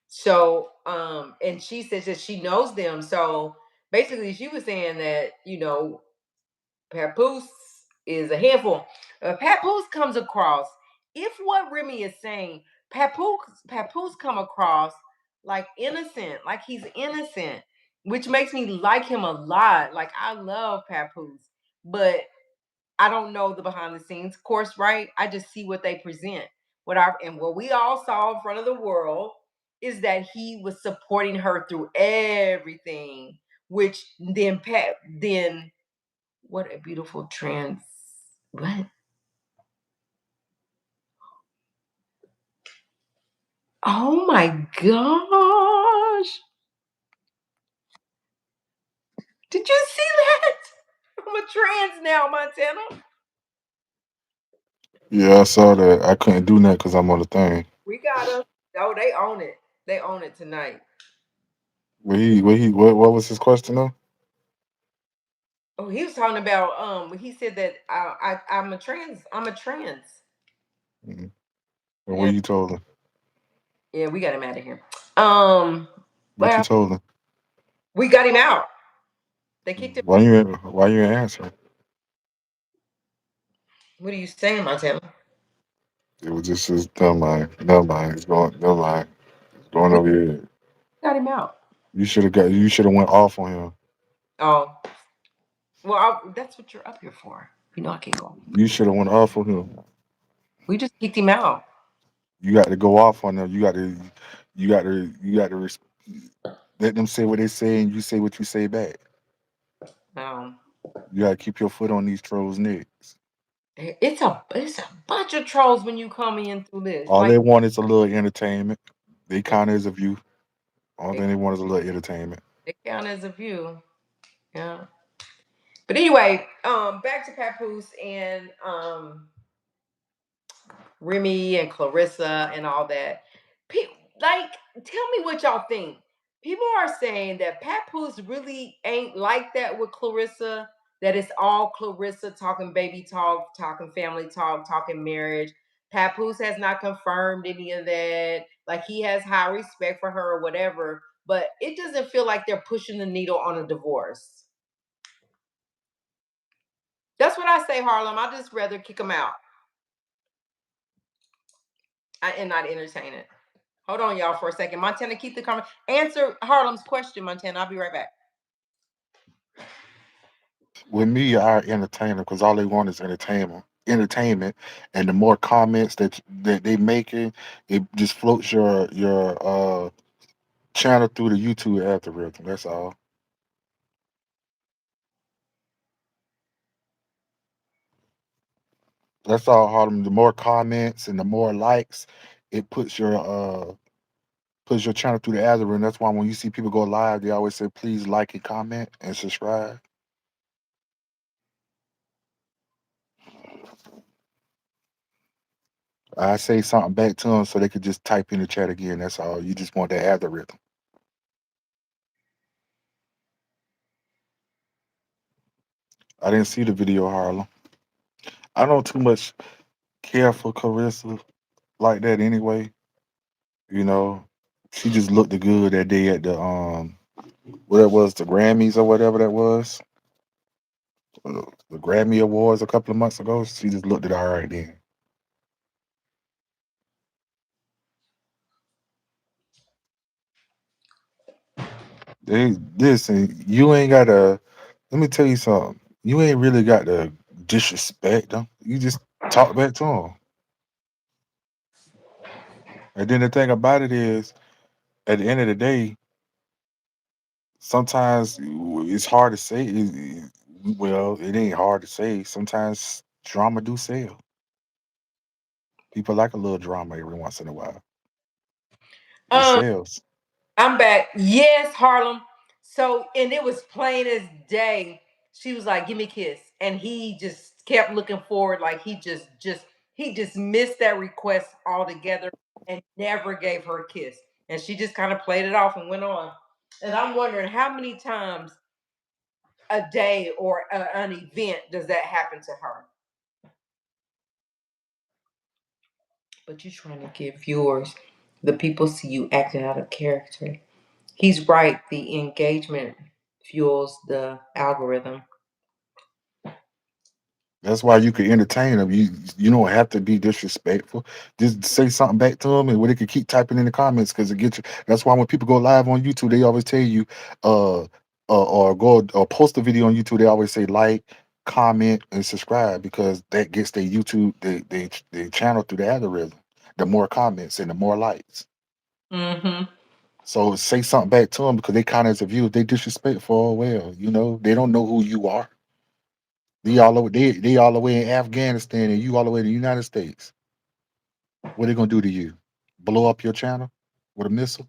So, and she says that she knows them. So basically, she was saying that Papoose is a handful. Papoose comes across, if what Remy is saying, Papoose come across like innocent, like he's innocent, which makes me like him a lot. Like I love Papoose, but I don't know the behind the scenes, of course, right? I just see what they present. What we all saw in front of the world is that he was supporting her through everything, which then what a beautiful trans. What? Oh my gosh. Did you see that? I'm a trans now, Montana. Yeah, I saw that. I couldn't do that because I'm on the thing. We got us. Oh, they own it. They own it tonight. What was his question though? Oh, he was talking about he said that I'm a trans. Mhm. And what Yeah, you told him? yeah, we got him out of here. Um, What you well, told him? we got him out. They kicked him. Why you ain't answering? What are you saying, Montana? It was just his dumb mind. Dumb mind. It's going dumb mind. It's going We over here. got him out. You should have went off on him. Oh, well, that's what you're up here for. You know I can't go. You should have went off on him. We just kicked him out. You got to go off on them. You got to let them say what they say and you say what you say back. Um, You got to keep your foot on these trolls' necks. it's a bunch of trolls when you come in through this. All Like they want is a little entertainment. They they, count as a view. All they, thing they want is a little entertainment. they count as a view. Yeah. But anyway, back to Papoose and Remy and Clarissa and all that. Like, tell me what y'all think. People are saying that Papoose really ain't like that with Clarissa. That it's all Clarissa talking baby talk, talking family talk, talking marriage. Papoose has not confirmed any of that. Like he has high respect for her or whatever, but it doesn't feel like they're pushing the needle on a divorce. That's what I say, Harlem. I just rather kick them out and not entertain it. Hold on, y'all, for a second. Montana, keep the comment. Answer Harlem's question, Montana. I'll be right back. With me, I entertain them because all they want is entertainment, and the more comments that they making, it just floats your channel through the YouTube algorithm. That's all. That's all, Harlem. The more comments and the more likes, it puts your channel through the algorithm. That's why when you see people go live, they always say, please like and comment and subscribe. I say something back to them so they could just type in the chat again. That's all. You just want that algorithm. I didn't see the video, Harlem. I don't too much care for Carissa like that anyway. You know, she just looked good that day at the what it was, the Grammys or whatever that was, the Grammy Awards a couple of months ago. She just looked at all right then. Listen, you ain't gotta. Let me tell you something. You ain't really got to disrespect them. You just talk back to them. And then the thing about it is, at the end of the day, sometimes it's hard to say. Well, it ain't hard to say. Sometimes drama do sell. People like a little drama every once in a while. It Um, sells. I'm back. Yes, Harlem. So, and it was plain as day. She was like, "Give me a kiss," and he just kept looking forward, like he just missed that request altogether and never gave her a kiss. And she just kind of played it off and went on. And I'm wondering how many times a day or an event does that happen to her? But you're trying to give viewers, the people see you acting out of character. He's right. The engagement fuels the algorithm. That's why you can entertain them. You don't have to be disrespectful. Just say something back to them, and where they can keep typing in the comments because it gets you. That's why when people go live on YouTube, they always tell you, or go or post a video on YouTube. They always say like, comment, and subscribe because that gets their YouTube they channel through the algorithm. The more comments and the more likes. Mm-hmm. So say something back to them because they count as a view. If they disrespectful, oh well, they don't know who you are. They all the way in Afghanistan and you all the way in the United States. What they gonna do to you? Blow up your channel with a missile?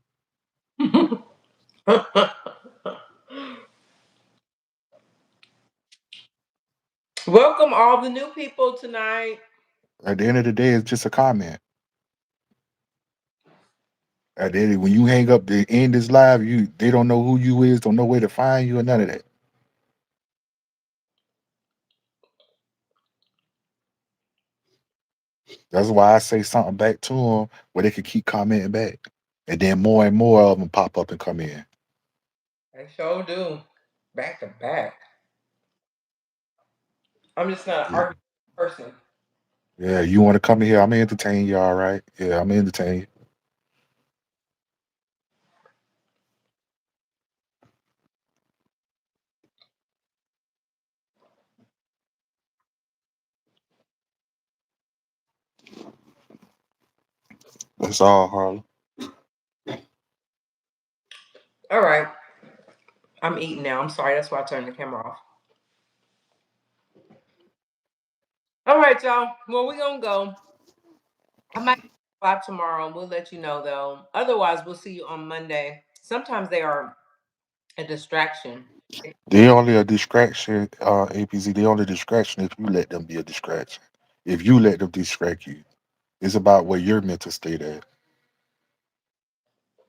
Welcome all the new people tonight. At the end of the day, it's just a comment. At the end, when you hang up the end this live, they don't know who you is, don't know where to find you, or none of that. That's why I say something back to them where they can keep commenting back, and then more and more of them pop up and come in. I sure do. Back to back. I'm just not an Yeah, arguing person. yeah. You want to come in here? I'm entertain you, all right? Yeah, I'm entertain you. That's all, Harlan. All right. I'm eating now. I'm sorry. That's why I turned the camera off. All right, y'all. Well, we're going to go. I might live tomorrow. We'll let you know, though. Otherwise, we'll see you on Monday. Sometimes they are a distraction. They only a distraction, APZ. They only distraction if you let them be a distraction. If you let them distract you, it's about where your mental state at.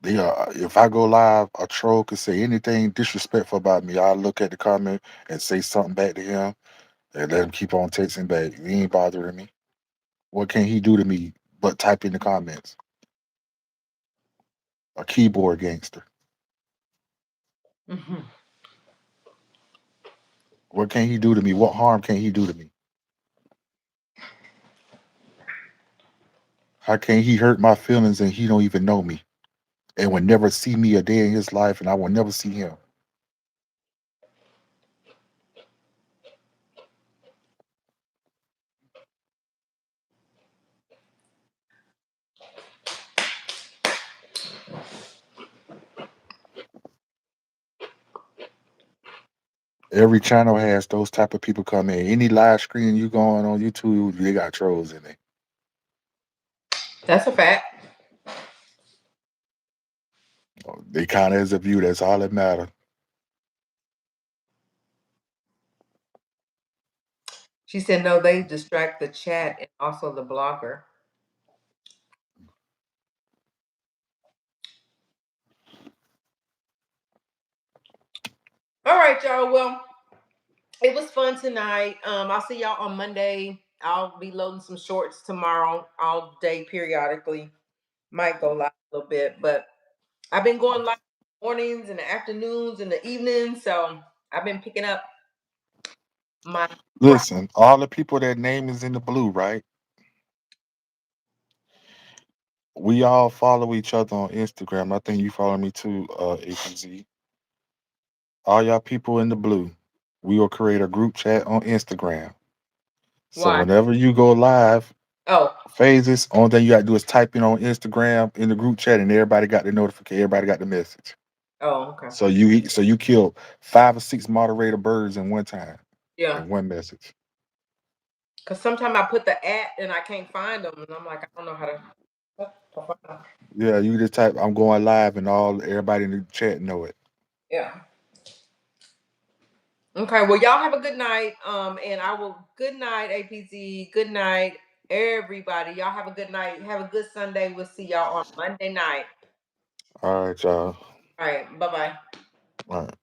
They are. If I go live, a troll could say anything disrespectful about me. I look at the comment and say something back to him, and let him keep on texting back. He ain't bothering me. What can he do to me but type in the comments? A keyboard gangster. Mhm. What can he do to me? What harm can he do to me? How can he hurt my feelings and he don't even know me and will never see me a day in his life and I will never see him? Every channel has those type of people come in. Any live screen you go on YouTube, they got trolls in it. That's a fact. They count as a view. That's all that matters. She said, no, they distract the chat and also the blogger. All right, y'all. Well, it was fun tonight. I'll see y'all on Monday. I'll be loading some shorts tomorrow, all day periodically. Might go live a little bit, but I've been going live in the mornings and the afternoons and the evenings, so I've been picking up my. Listen, all the people that name is in the blue, right? We all follow each other on Instagram. I think you follow me too, APZ. All y'all people in the blue. We will create a group chat on Instagram. So Why? whenever you go live, Oh, phases, only thing you gotta do is type in on Instagram in the group chat and everybody got the notification, everybody got the message. oh, okay. So you killed 5 or 6 moderator birds in one time, Yeah, in one message. because sometimes I put the at and I can't find them, and I'm like, I don't know how to find them. Yeah, you just type I'm going live and everybody in the chat know it. Yeah. Okay. Well, y'all have a good night. And I will. Good night, APZ. Good night, everybody. Y'all have a good night. Have a good Sunday. We'll see y'all on Monday night. All right, y'all. All right. Bye bye. All right.